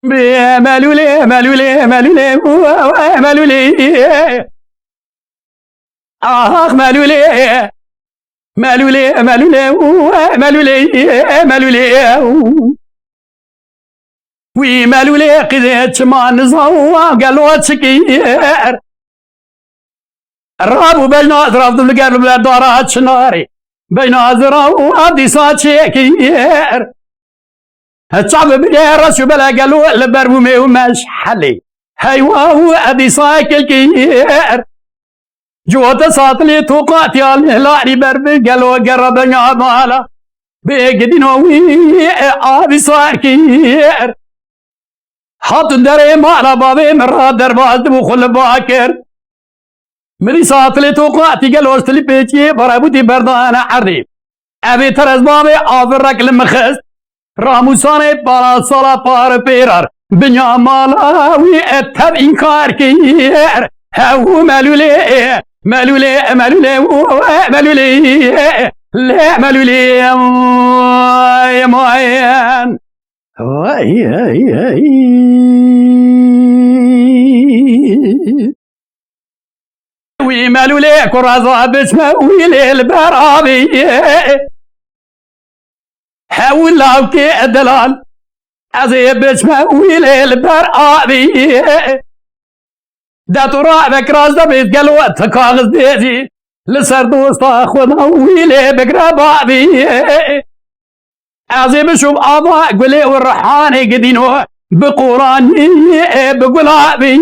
مالولي مالولي مالولي مالولي مالولي مالولي مالولي مالولي مالولي وي مالولي قديت ما نزوا قالوا تشكير الراب بين اطراف القلب بلا دارات شناري بين اطراف وادي ساتشيكير الشعب بلا راسو بلا قالوا البرمومي وماش حلي هيواو ادي سايكل كير جوات ساتلي توقات يا الهلالي برب قالوا قربنا مالا بيقدنوي ابي ساكير حط دري مالا بابي مرا دربات بخل باكر مري ساتلي توقاتي قالوا استلي بيتي برابوتي بردانا عريب ابي ترز بابي افرك المخز راموساني بارا صلا بار بيرار بنيا مالاوي اتب انكار كير هاو مالولي مالولي مالولي مالولي لا مالولي يا معين وي مالولي كرازا بسمه ويلي البرابي حاول لاوكي الدلال ازي بسمه ويلي البرابي داتو رابك راز دبيت قالوا تكاغز ديزي لسر دوستا خذا ويلي بقربابي ازي بشوف ابا قولي والرحاني قدينو بقراني بقلابي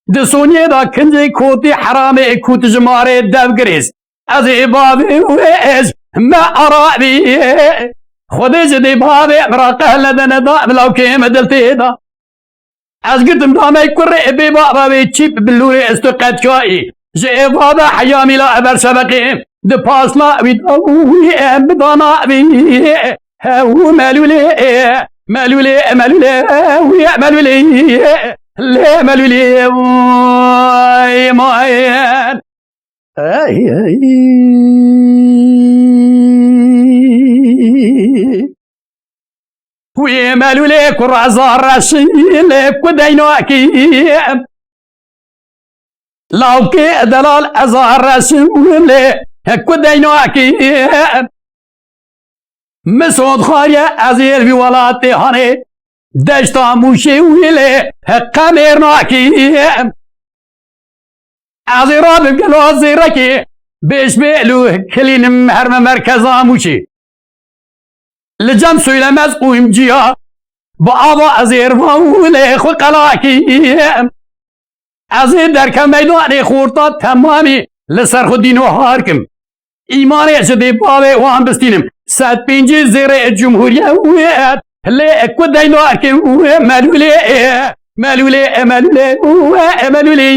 دسوني دا كنجي كوتي حرامي كوت جماري داب قريز ازي بابي ويز ما ارابي خذي جدي بابي مراقه لدنا دا بلاو كيما دلتي دا از قلتم دامي كوري بي بابا بي تشيب بلوري استقاد كوائي جي بابا حيامي لا ابر سبقي دي باس لا وي بدانا بي هاو مالولي مالولي مالولي وي مالولي لا مالولي يا معين وي مالولي كرازا راشيلي كدينوكي لاوكي دلال ازار راشيلي كدينوكي مسعود خاريا ازير في ولاتي هاني دشتا موشي ويلي قميرناكي ازيرا بقلو ازيركي بيش بيلو كلين مهرم مركزا موشي لجم سويلمز قويمجيا بابا ازير وولي خلقلاكي ازير دركم ميداني خورتا تمامي لسر خدينو هاركم ايماني جدي بابي وان بستينم سات بينجي زير الجمهورية ويات لي كدينو هاركم مالولي مالولي مالولي مالولي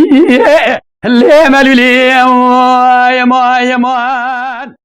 لي مالولي يا مان